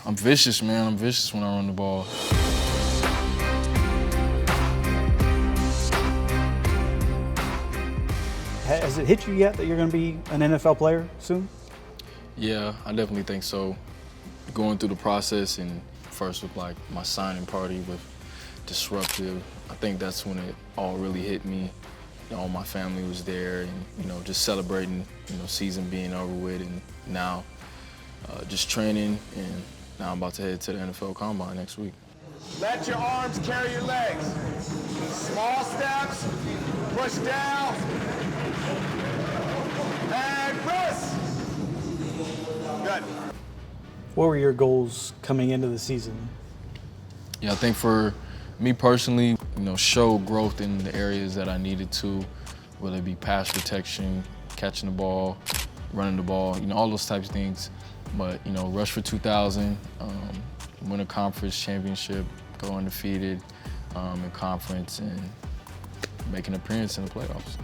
I'm vicious, man. I'm vicious when I run the ball. Has it hit you yet that you're going to be an NFL player soon? Yeah, I definitely think so. Going through the process and first with like my signing party with Disruptive, I think that's when it all really hit me. All my family was there and, just celebrating, season being over with, and now just training, and now I'm about to head to the NFL Combine next week. Let your arms carry your legs. Small steps, push down, and press. Good. What were your goals coming into the season? Yeah, I think for me personally, show growth in the areas that I needed to, whether it be pass protection, catching the ball, running the ball, all those types of things. But, rush for 2,000, win a conference championship, go undefeated in conference, and make an appearance in the playoffs.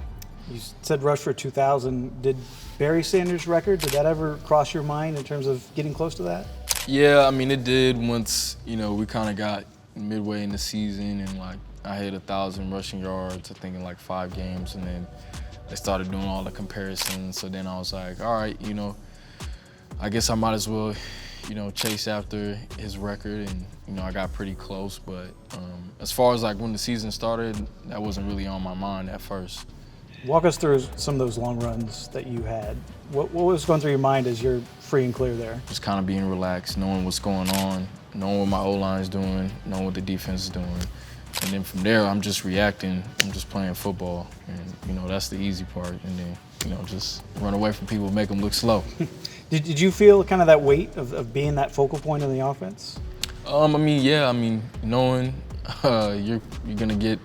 You said rush for 2,000. Did Barry Sanders' record, did that ever cross your mind in terms of getting close to that? Yeah, it did once, we kind of got midway in the season, and I hit 1,000 rushing yards, I think in 5 games, and then they started doing all the comparisons. So then I was like, all right, I guess I might as well, chase after his record, and I got pretty close. But as far as when the season started, that wasn't really on my mind at first. Walk us through some of those long runs that you had. What was going through your mind as you're free and clear there? Just kind of being relaxed, knowing what's going on, knowing what my O-line is doing, knowing what the defense is doing. And then from there, I'm just reacting. I'm just playing football. And, that's the easy part. And then, just run away from people, make them look slow. Did you feel kind of that weight of being that focal point in the offense? Yeah. Knowing you're going to get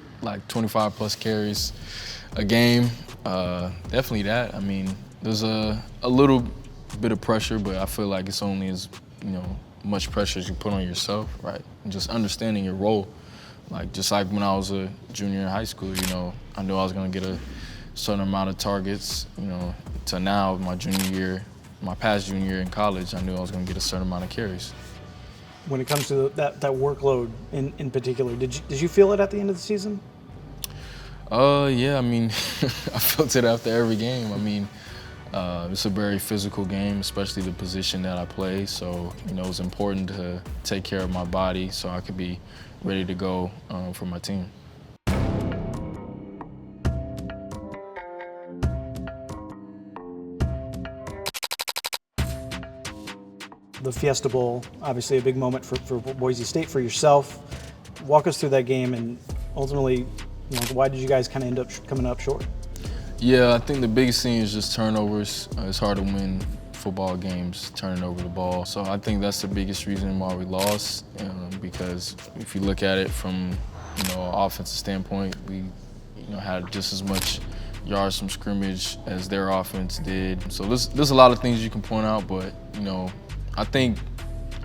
25 plus carries a game, definitely that. There's a little bit of pressure, but I feel like it's only as, much pressure as you put on yourself, right? And just understanding your role. Just like when I was a junior in high school, I knew I was going to get a certain amount of targets, to now, my past junior year in college, I knew I was going to get a certain amount of carries. When it comes to that workload in particular, did you feel it at the end of the season? Yeah, I felt it after every game. It's a very physical game, especially the position that I play. So, it's important to take care of my body so I could be ready to go for my team. The Fiesta Bowl, obviously a big moment for Boise State, for yourself. Walk us through that game, and ultimately, why did you guys kind of end up coming up short? Yeah, I think the biggest thing is just turnovers. It's hard to win football games turning over the ball. So I think that's the biggest reason why we lost, because if you look at it from an offensive standpoint, we had just as much yards from scrimmage as their offense did. So there's a lot of things you can point out, but I think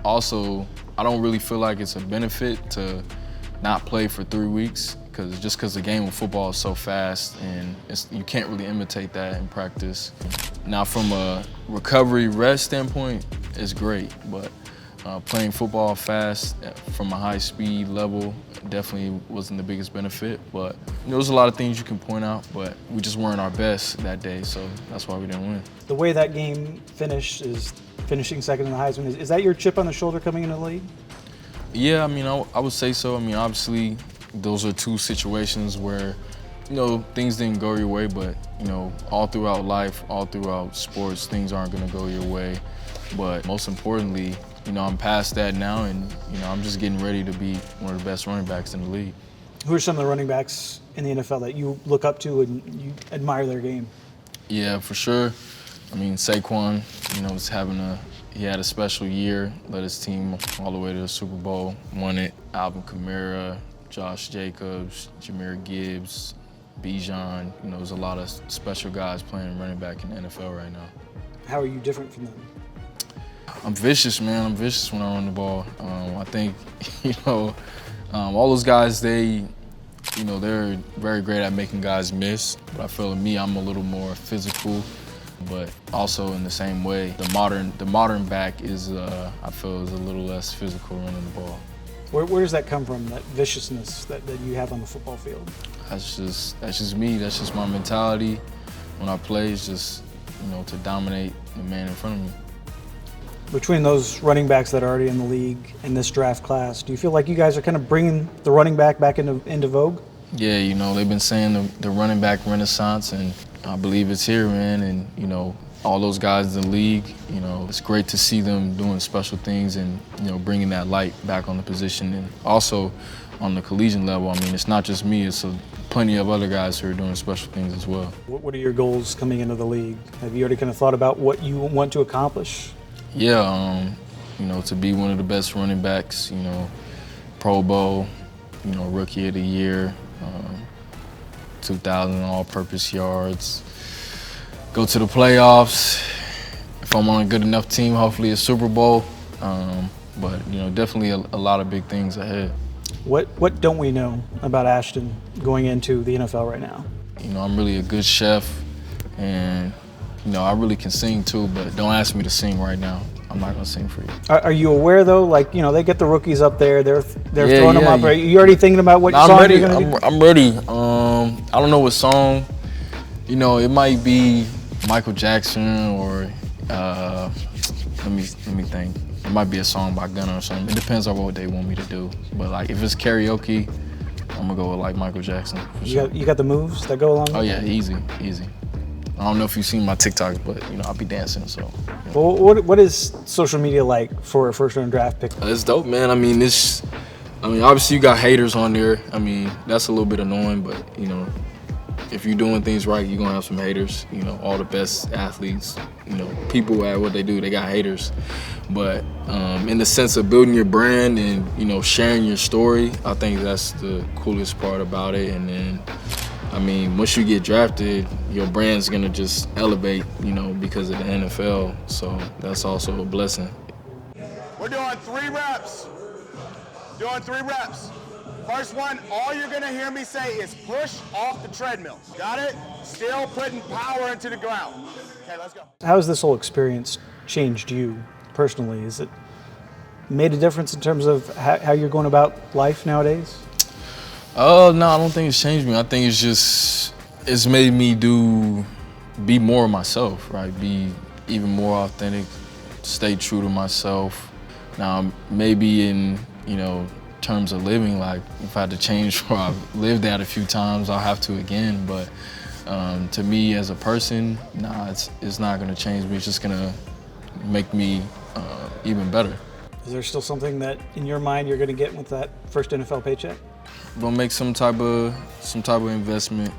also I don't really feel like it's a benefit to not play for 3 weeks, because the game of football is so fast, and you can't really imitate that in practice. Now, from a recovery rest standpoint, it's great, but playing football fast from a high speed level definitely wasn't the biggest benefit. But there's a lot of things you can point out, but we just weren't our best that day, so that's why we didn't win. The way that game finished is finishing second in the Heisman. Is that your chip on the shoulder coming into the league? Yeah, I would say so. Obviously, those are two situations where, things didn't go your way, but, all throughout life, all throughout sports, things aren't going to go your way. But most importantly, I'm past that now, and, I'm just getting ready to be one of the best running backs in the league. Who are some of the running backs in the NFL that you look up to and you admire their game? Yeah, for sure. Saquon, he had a special year, led his team all the way to the Super Bowl, won it. Alvin Kamara, Josh Jacobs, Jahmyr Gibbs, Bijan. There's a lot of special guys playing running back in the NFL right now. How are you different from them? I'm vicious, man. I'm vicious when I run the ball. I think, all those guys, they're very great at making guys miss. But I feel like me, I'm a little more physical. But also in the same way, the modern back is, I feel, is a little less physical running the ball. Where does that come from, that viciousness that you have on the football field? That's just me. That's just my mentality. When I play, it's just, you know, to dominate the man in front of me. Between those running backs that are already in the league and this draft class, do you feel like you guys are kind of bringing the running back back into vogue? Yeah, you know, they've been saying the running back renaissance, and I believe it's here, man. And, you know, all those guys in the league, you know, it's great to see them doing special things and, you know, bringing that light back on the position. And also on the collegiate level, I mean, it's not just me, it's plenty of other guys who are doing special things as well. What are your goals coming into the league? Have you already kind of thought about what you want to accomplish? Yeah, you know, to be one of the best running backs, you know, Pro Bowl, you know, Rookie of the Year, 2,000 all-purpose yards, go to the playoffs. If I'm on a good enough team, hopefully a Super Bowl. But, you know, definitely a lot of big things ahead. What don't we know about Ashton going into the NFL right now? You know, I'm really a good chef, and, you know, I really can sing too, but don't ask me to sing right now. I'm not gonna sing for you. Are you aware though, like, you know, they get the rookies up there, they're throwing them up. Are you already thinking about what song you're gonna do? I'm ready. I don't know what song. You know, it might be Michael Jackson or let me think. It might be a song by Gunna or something. It depends on what they want me to do. But like, if it's karaoke, I'm gonna go with like Michael Jackson. You got the moves that go along with it? Oh yeah, easy. I don't know if you've seen my TikToks, but you know, I'll be dancing, so. You know. Well, what is social media like for a first-round draft pick? It's dope, man. I mean, obviously you got haters on there. I mean, that's a little bit annoying, but you know, if you're doing things right, you're gonna have some haters. You know, all the best athletes, you know, people at what they do, they got haters. But in the sense of building your brand and, you know, sharing your story, I think that's the coolest part about it. And then, I mean, once you get drafted, your brand's gonna just elevate, you know, because of the NFL. So that's also a blessing. We're doing 3 reps. Doing 3 reps. First one, all you're gonna hear me say is push off the treadmill. Got it? Still putting power into the ground. Okay, let's go. How has this whole experience changed you personally? Has it made a difference in terms of how you're going about life nowadays? No, I don't think it's changed me. I think it's made me be more of myself, right? Be even more authentic, stay true to myself. Now, maybe in, you know, terms of living, like if I had to change where I've lived at a few times, I'll have to again. But to me as a person, nah, it's not gonna change me. It's just gonna make me even better. Is there still something that in your mind you're gonna get with that first NFL paycheck? Gonna make some type of investment.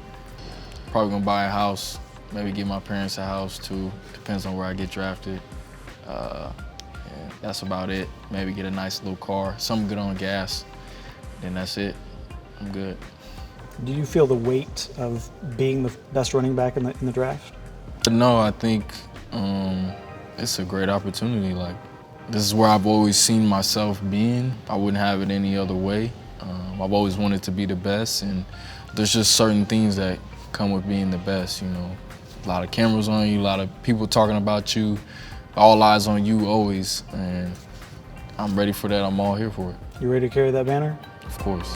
Probably gonna buy a house. Maybe give my parents a house too. Depends on where I get drafted. And that's about it. Maybe get a nice little car, something good on gas. Then that's it. I'm good. Do you feel the weight of being the best running back in the draft? No, I think it's a great opportunity. Like, this is where I've always seen myself being. I wouldn't have it any other way. I've always wanted to be the best, and there's just certain things that come with being the best, you know. A lot of cameras on you, a lot of people talking about you, all eyes on you always, and I'm ready for that. I'm all here for it. You ready to carry that banner? Of course.